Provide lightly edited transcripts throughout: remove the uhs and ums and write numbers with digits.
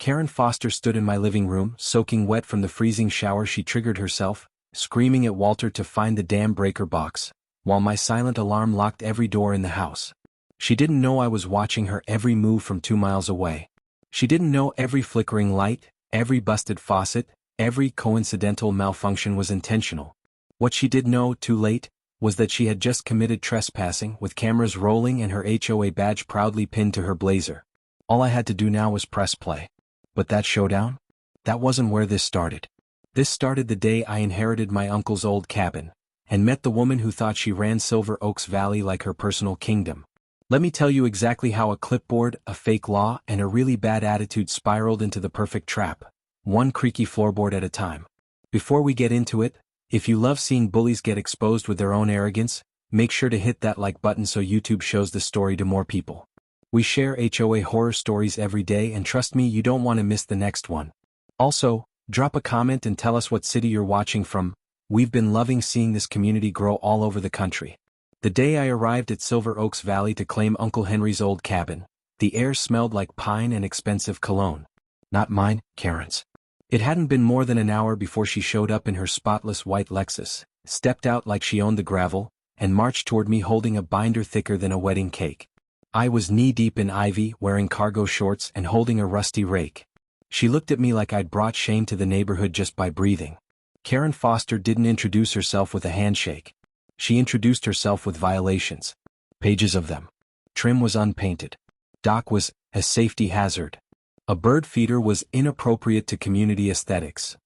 Karen Foster stood in my living room, soaking wet from the freezing shower she triggered herself, screaming at Walter to find the damn breaker box, while my silent alarm locked every door in the house. She didn't know I was watching her every move from 2 miles away. She didn't know every flickering light, every busted faucet, every coincidental malfunction was intentional. What she did know, too late, was that she had just committed trespassing with cameras rolling and her HOA badge proudly pinned to her blazer. All I had to do now was press play. But that showdown? That wasn't where this started. This started the day I inherited my uncle's old cabin, and met the woman who thought she ran Silver Oaks Valley like her personal kingdom. Let me tell you exactly how a clipboard, a fake law, and a really bad attitude spiraled into the perfect trap, one creaky floorboard at a time. Before we get into it, if you love seeing bullies get exposed with their own arrogance, make sure to hit that like button so YouTube shows the story to more people. We share HOA horror stories every day, and trust me, you don't want to miss the next one. Also, drop a comment and tell us what city you're watching from. We've been loving seeing this community grow all over the country. The day I arrived at Silver Oaks Valley to claim Uncle Henry's old cabin, the air smelled like pine and expensive cologne. Not mine, Karen's. It hadn't been more than an hour before she showed up in her spotless white Lexus, stepped out like she owned the gravel, and marched toward me holding a binder thicker than a wedding cake. I was knee-deep in ivy, wearing cargo shorts and holding a rusty rake. She looked at me like I'd brought shame to the neighborhood just by breathing. Karen Foster didn't introduce herself with a handshake. She introduced herself with violations. Pages of them. Trim was unpainted. Dock was a safety hazard. A bird feeder was inappropriate to community aesthetics.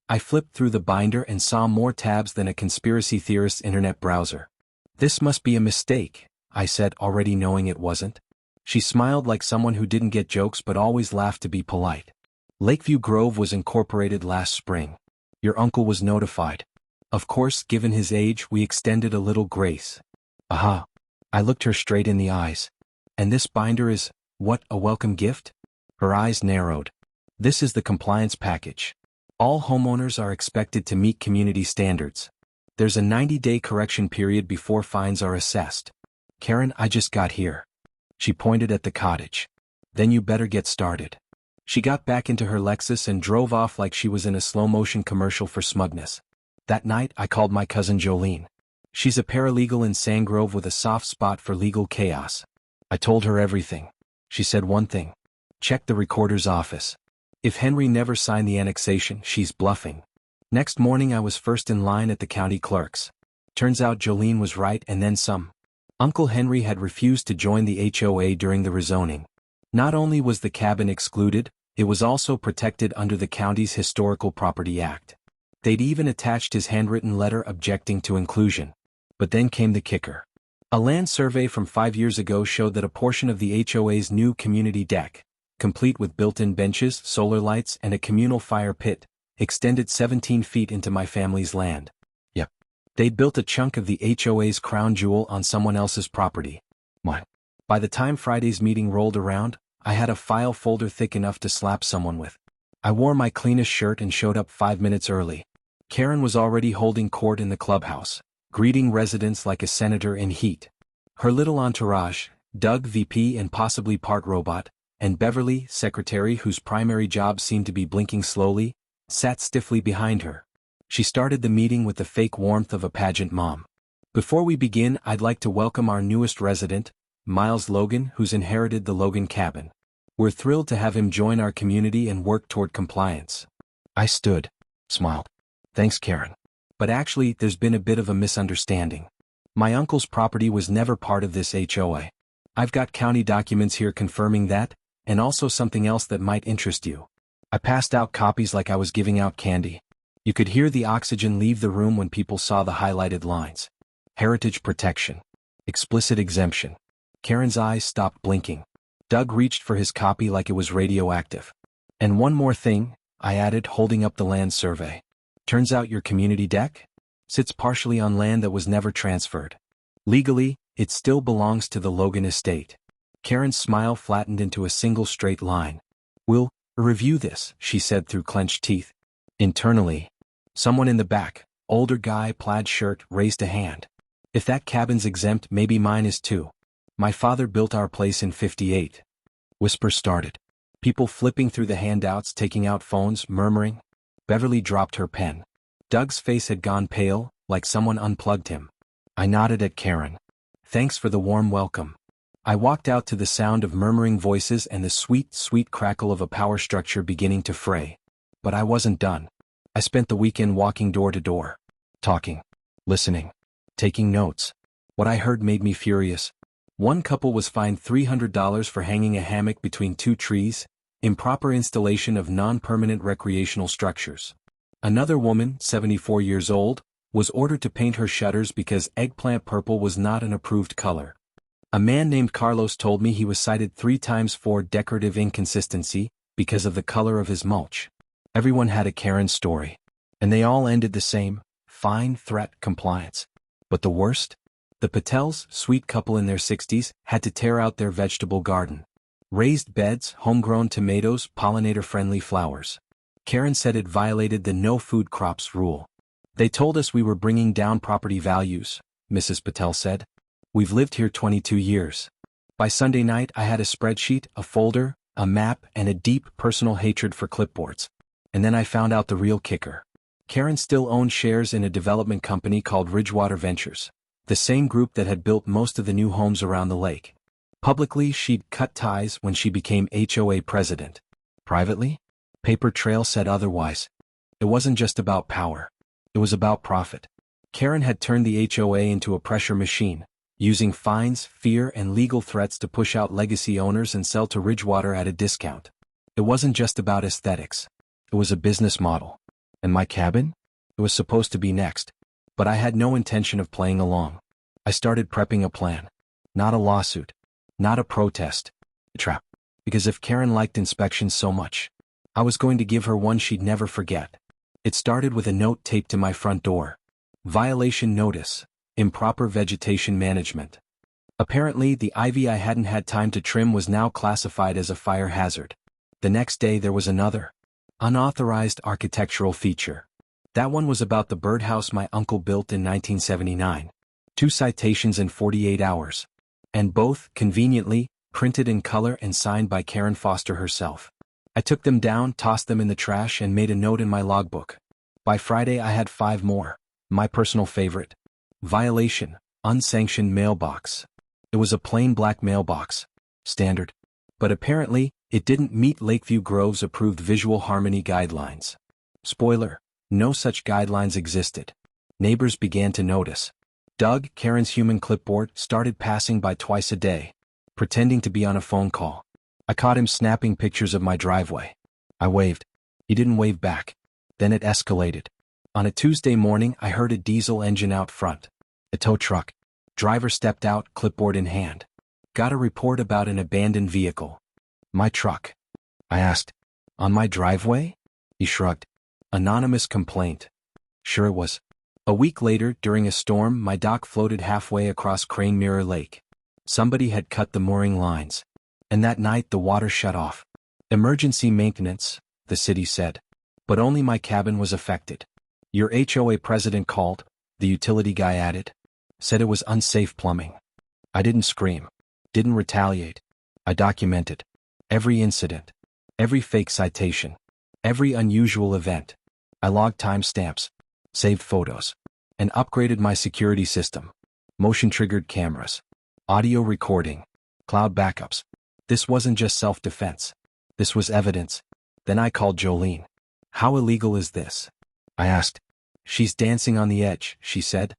I flipped through the binder and saw more tabs than a conspiracy theorist's internet browser. This must be a mistake, I said, already knowing it wasn't. She smiled like someone who didn't get jokes but always laughed to be polite. Lakeview Grove was incorporated last spring. Your uncle was notified. Of course, given his age, we extended a little grace. Aha. I looked her straight in the eyes. And this binder is, what, a welcome gift? Her eyes narrowed. This is the compliance package. All homeowners are expected to meet community standards. There's a 90-day correction period before fines are assessed. Karen, I just got here. She pointed at the cottage. Then you better get started. She got back into her Lexus and drove off like she was in a slow-motion commercial for smugness. That night, I called my cousin Jolene. She's a paralegal in Sandgrove with a soft spot for legal chaos. I told her everything. She said one thing. Check the recorder's office. If Henry never signed the annexation, she's bluffing. Next morning I was first in line at the county clerk's. Turns out Jolene was right and then some. Uncle Henry had refused to join the HOA during the rezoning. Not only was the cabin excluded, it was also protected under the county's Historical Property Act. They'd even attached his handwritten letter objecting to inclusion. But then came the kicker. A land survey from 5 years ago showed that a portion of the HOA's new community deck, complete with built-in benches, solar lights, and a communal fire pit, extended 17 feet into my family's land. Yep. They'd built a chunk of the HOA's crown jewel on someone else's property. What? By the time Friday's meeting rolled around, I had a file folder thick enough to slap someone with. I wore my cleanest shirt and showed up 5 minutes early. Karen was already holding court in the clubhouse, greeting residents like a senator in heat. Her little entourage, Doug, VP and possibly part robot, and Beverly, secretary whose primary job seemed to be blinking slowly, sat stiffly behind her. She started the meeting with the fake warmth of a pageant mom. Before we begin, I'd like to welcome our newest resident, Miles Logan, who's inherited the Logan cabin. We're thrilled to have him join our community and work toward compliance. I stood, smiled. Thanks, Karen. But actually, there's been a bit of a misunderstanding. My uncle's property was never part of this HOA. I've got county documents here confirming that, and also something else that might interest you. I passed out copies like I was giving out candy. You could hear the oxygen leave the room when people saw the highlighted lines. Heritage protection. Explicit exemption. Karen's eyes stopped blinking. Doug reached for his copy like it was radioactive. And one more thing, I added, holding up the land survey. Turns out your community deck sits partially on land that was never transferred. Legally, it still belongs to the Logan estate. Karen's smile flattened into a single straight line. We'll review this, she said through clenched teeth. Internally, someone in the back, older guy, plaid shirt, raised a hand. If that cabin's exempt, maybe mine is too. My father built our place in '58. Whispers started. People flipping through the handouts, taking out phones, murmuring. Beverly dropped her pen. Doug's face had gone pale, like someone unplugged him. I nodded at Karen. Thanks for the warm welcome. I walked out to the sound of murmuring voices and the sweet, sweet crackle of a power structure beginning to fray. But I wasn't done. I spent the weekend walking door to door. Talking. Listening. Taking notes. What I heard made me furious. One couple was fined $300 for hanging a hammock between two trees, improper installation of non-permanent recreational structures. Another woman, 74 years old, was ordered to paint her shutters because eggplant purple was not an approved color. A man named Carlos told me he was cited 3 times for decorative inconsistency because of the color of his mulch. Everyone had a Karen story. And they all ended the same: fine, threat, compliance. But the worst? The Patels, sweet couple in their 60s, had to tear out their vegetable garden. Raised beds, homegrown tomatoes, pollinator-friendly flowers. Karen said it violated the no food crops rule. They told us we were bringing down property values, Mrs. Patel said. We've lived here 22 years. By Sunday night I had a spreadsheet, a folder, a map, and a deep personal hatred for clipboards. And then I found out the real kicker. Karen still owned shares in a development company called Ridgewater Ventures, the same group that had built most of the new homes around the lake. Publicly, she'd cut ties when she became HOA president. Privately, paper trail said otherwise. It wasn't just about power. It was about profit. Karen had turned the HOA into a pressure machine, using fines, fear, and legal threats to push out legacy owners and sell to Ridgewater at a discount. It wasn't just about aesthetics. It was a business model. And my cabin? It was supposed to be next. But I had no intention of playing along. I started prepping a plan. Not a lawsuit. Not a protest. A trap. Because if Karen liked inspections so much, I was going to give her one she'd never forget. It started with a note taped to my front door. Violation notice. Improper vegetation management. Apparently, the ivy I hadn't had time to trim was now classified as a fire hazard. The next day there was another. Unauthorized architectural feature. That one was about the birdhouse my uncle built in 1979. 2 citations in 48 hours. And both, conveniently, printed in color and signed by Karen Foster herself. I took them down, tossed them in the trash, and made a note in my logbook. By Friday I had 5 more. My personal favorite. Violation, unsanctioned mailbox. It was a plain black mailbox. Standard. But apparently, it didn't meet Lakeview Grove's approved visual harmony guidelines. Spoiler, no such guidelines existed. Neighbors began to notice. Doug, Karen's human clipboard, started passing by twice a day, pretending to be on a phone call. I caught him snapping pictures of my driveway. I waved. He didn't wave back. Then it escalated. On a Tuesday morning I heard a diesel engine out front. A tow truck. Driver stepped out, clipboard in hand. Got a report about an abandoned vehicle. My truck. I asked. On my driveway? He shrugged. Anonymous complaint. Sure it was. A week later, during a storm, my dock floated halfway across Crane Mirror Lake. Somebody had cut the mooring lines. And that night the water shut off. Emergency maintenance, the city said. But only my cabin was affected. Your HOA president called, the utility guy added. Said it was unsafe plumbing. I didn't scream. Didn't retaliate. I documented. Every incident. Every fake citation. Every unusual event. I logged timestamps. Saved photos. And upgraded my security system. Motion-triggered cameras. Audio recording. Cloud backups. This wasn't just self-defense. This was evidence. Then I called Jolene. How illegal is this? I asked. She's dancing on the edge, she said.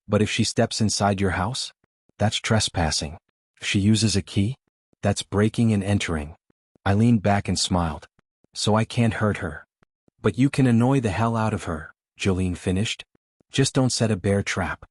But if she steps inside your house? That's trespassing. If she uses a key? That's breaking and entering. I leaned back and smiled. So I can't hurt her. But you can annoy the hell out of her, Jolene finished. Just don't set a bear trap.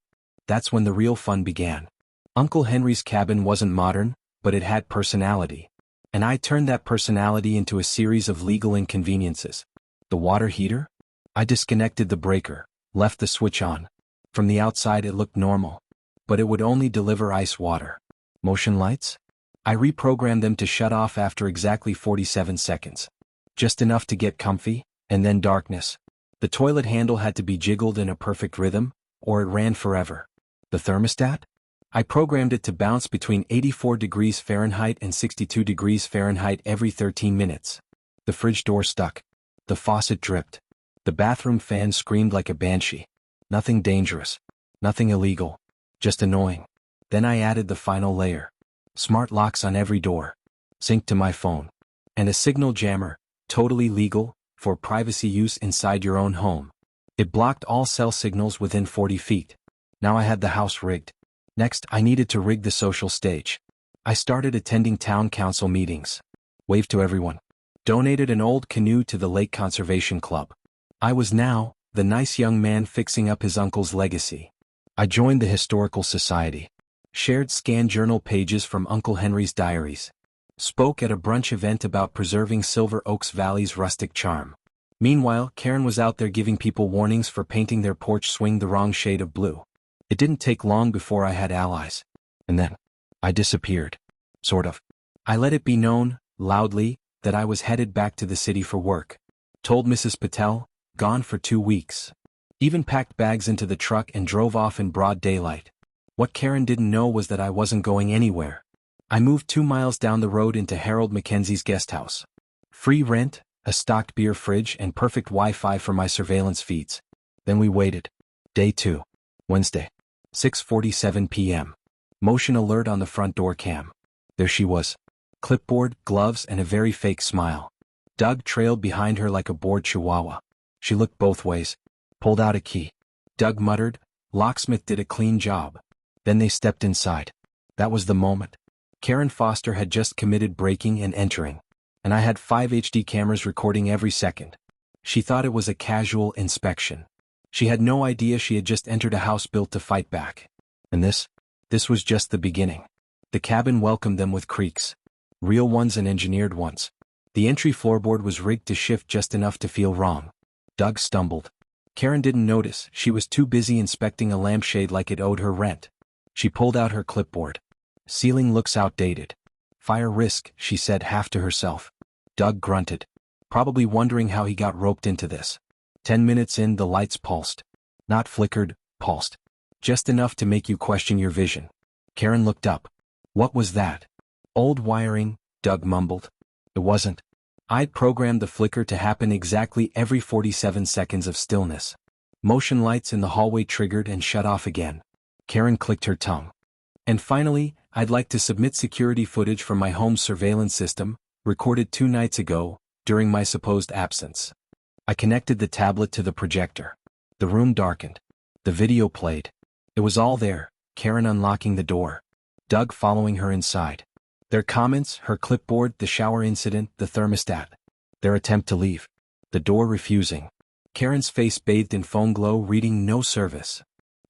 That's when the real fun began. Uncle Henry's cabin wasn't modern, but it had personality. And I turned that personality into a series of legal inconveniences. The water heater? I disconnected the breaker, left the switch on. From the outside it looked normal. But it would only deliver ice water. Motion lights? I reprogrammed them to shut off after exactly 47 seconds. Just enough to get comfy, and then darkness. The toilet handle had to be jiggled in a perfect rhythm, or it ran forever. The thermostat? I programmed it to bounce between 84 degrees Fahrenheit and 62 degrees Fahrenheit every 13 minutes. The fridge door stuck. The faucet dripped. The bathroom fan screamed like a banshee. Nothing dangerous. Nothing illegal. Just annoying. Then I added the final layer. Smart locks on every door. Synced to my phone. And a signal jammer, totally legal, for privacy use inside your own home. It blocked all cell signals within 40 feet. Now I had the house rigged. Next, I needed to rig the social stage. I started attending town council meetings. Waved to everyone. Donated an old canoe to the Lake Conservation Club. I was now the nice young man fixing up his uncle's legacy. I joined the Historical Society. Shared scanned journal pages from Uncle Henry's diaries. Spoke at a brunch event about preserving Silver Oaks Valley's rustic charm. Meanwhile, Karen was out there giving people warnings for painting their porch swing the wrong shade of blue. It didn't take long before I had allies. And then, I disappeared. Sort of. I let it be known, loudly, that I was headed back to the city for work. Told Mrs. Patel, gone for 2 weeks. Even packed bags into the truck and drove off in broad daylight. What Karen didn't know was that I wasn't going anywhere. I moved 2 miles down the road into Harold Mackenzie's guest house. Free rent, a stocked beer fridge and perfect Wi-Fi for my surveillance feeds. Then we waited. Day 2. Wednesday. 6:47 p.m. Motion alert on the front door cam. There she was. Clipboard, gloves and a very fake smile. Doug trailed behind her like a bored chihuahua. She looked both ways. Pulled out a key. Doug muttered, "Locksmith did a clean job." Then they stepped inside. That was the moment. Karen Foster had just committed breaking and entering. And I had 5 HD cameras recording every second. She thought it was a casual inspection. She had no idea she had just entered a house built to fight back. And this was just the beginning. The cabin welcomed them with creaks. Real ones and engineered ones. The entry floorboard was rigged to shift just enough to feel wrong. Doug stumbled. Karen didn't notice, she was too busy inspecting a lampshade like it owed her rent. She pulled out her clipboard. Ceiling looks outdated. Fire risk, she said half to herself. Doug grunted. Probably wondering how he got roped into this. 10 minutes in, the lights pulsed. Not flickered, pulsed. Just enough to make you question your vision. Karen looked up. What was that? Old wiring, Doug mumbled. It wasn't. I'd programmed the flicker to happen exactly every 47 seconds of stillness. Motion lights in the hallway triggered and shut off again. Karen clicked her tongue. And finally, I'd like to submit security footage from my home surveillance system, recorded 2 nights ago, during my supposed absence. I connected the tablet to the projector. The room darkened. The video played. It was all there, Karen unlocking the door. Doug following her inside. Their comments, her clipboard, the shower incident, the thermostat. Their attempt to leave. The door refusing. Karen's face bathed in phone glow reading no service.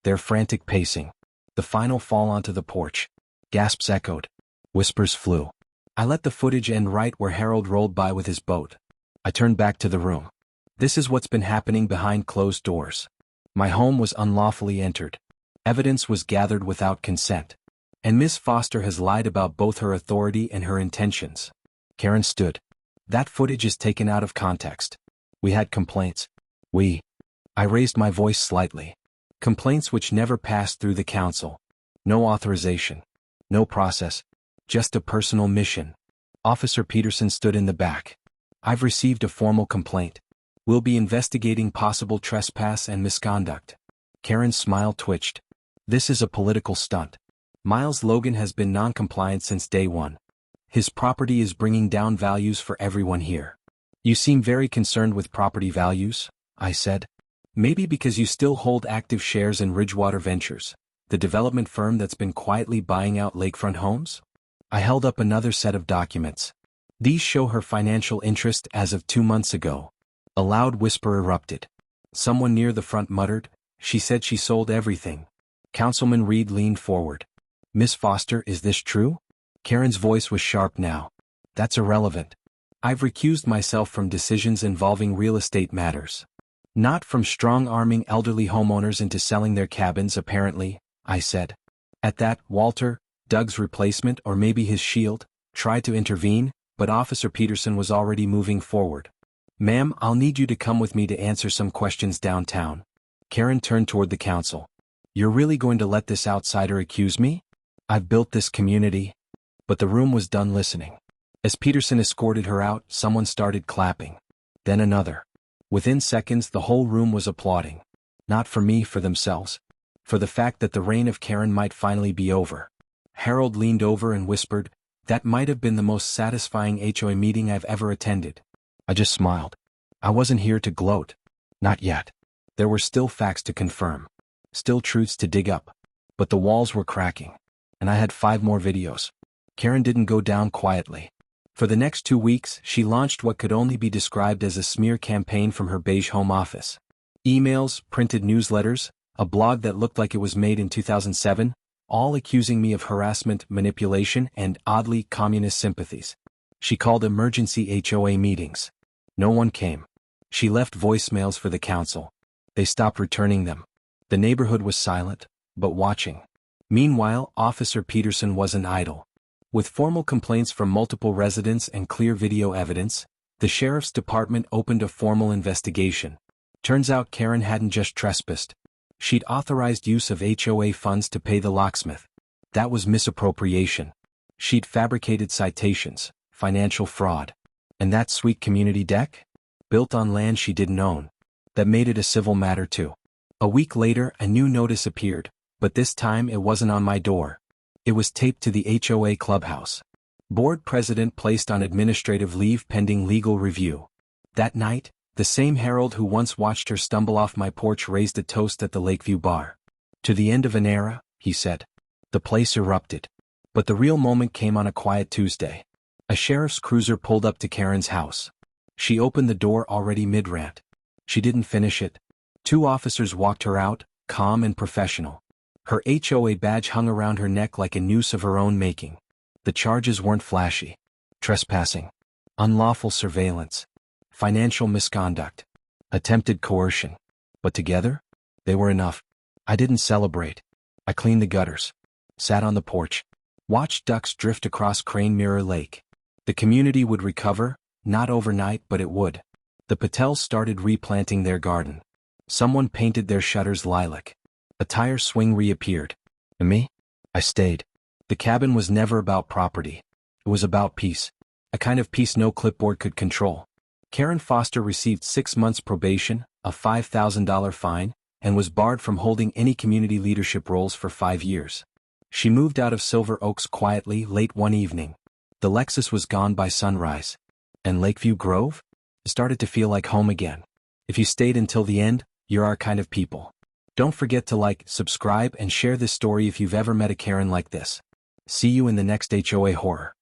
Their frantic pacing. The final fall onto the porch. Gasps echoed. Whispers flew. I let the footage end right where Harold rolled by with his boat. I turned back to the room. This is what's been happening behind closed doors. My home was unlawfully entered. Evidence was gathered without consent. And Miss Foster has lied about both her authority and her intentions. Karen stood. That footage is taken out of context. We had complaints. I raised my voice slightly. Complaints which never passed through the council. No authorization. No process. Just a personal mission. Officer Peterson stood in the back. I've received a formal complaint. We'll be investigating possible trespass and misconduct. Karen's smile twitched. This is a political stunt. Miles Logan has been non-compliant since day one. His property is bringing down values for everyone here. You seem very concerned with property values, I said. Maybe because you still hold active shares in Ridgewater Ventures, the development firm that's been quietly buying out lakefront homes? I held up another set of documents. These show her financial interest as of 2 months ago. A loud whisper erupted. Someone near the front muttered, "She said she sold everything." Councilman Reed leaned forward. "Miss Foster, is this true?" Karen's voice was sharp now. "That's irrelevant. I've recused myself from decisions involving real estate matters. Not from strong-arming elderly homeowners into selling their cabins, apparently," I said. At that, Walter, Doug's replacement or maybe his shield, tried to intervene, but Officer Peterson was already moving forward. "Ma'am, I'll need you to come with me to answer some questions downtown." Karen turned toward the council. "You're really going to let this outsider accuse me?" I've built this community. But the room was done listening. As Peterson escorted her out, someone started clapping. Then another. Within seconds, the whole room was applauding. Not for me, for themselves. For the fact that the reign of Karen might finally be over. Harold leaned over and whispered, "That might have been the most satisfying HOA meeting I've ever attended." I just smiled. I wasn't here to gloat. Not yet. There were still facts to confirm. Still truths to dig up. But the walls were cracking. And I had 5 more videos. Karen didn't go down quietly. For the next 2 weeks, she launched what could only be described as a smear campaign from her beige home office. Emails, printed newsletters, a blog that looked like it was made in 2007, all accusing me of harassment, manipulation, and oddly communist sympathies. She called emergency HOA meetings. No one came. She left voicemails for the council. They stopped returning them. The neighborhood was silent, but watching. Meanwhile, Officer Peterson wasn't idle. With formal complaints from multiple residents and clear video evidence, the sheriff's department opened a formal investigation. Turns out Karen hadn't just trespassed. She'd authorized use of HOA funds to pay the locksmith. That was misappropriation. She'd fabricated citations, financial fraud. And that sweet community deck? Built on land she didn't own. That made it a civil matter too. A week later, a new notice appeared, but this time it wasn't on my door. It was taped to the HOA clubhouse. Board president placed on administrative leave pending legal review. That night, the same Harold who once watched her stumble off my porch raised a toast at the Lakeview bar. To the end of an era, he said. The place erupted. But the real moment came on a quiet Tuesday. A sheriff's cruiser pulled up to Karen's house. She opened the door already mid-rant. She didn't finish it. 2 officers walked her out, calm and professional. Her HOA badge hung around her neck like a noose of her own making. The charges weren't flashy. Trespassing. Unlawful surveillance. Financial misconduct. Attempted coercion. But together, they were enough. I didn't celebrate. I cleaned the gutters. Sat on the porch. Watched ducks drift across Crane Mirror Lake. The community would recover, not overnight, but it would. The Patels started replanting their garden. Someone painted their shutters lilac. A tire swing reappeared. And me? I stayed. The cabin was never about property. It was about peace. A kind of peace no clipboard could control. Karen Foster received 6 months probation, a $5,000 fine, and was barred from holding any community leadership roles for 5 years. She moved out of Silver Oaks quietly late one evening. The Lexus was gone by sunrise. And Lakeview Grove? It started to feel like home again. If you stayed until the end, you're our kind of people. Don't forget to like, subscribe, and share this story if you've ever met a Karen like this. See you in the next HOA Horror.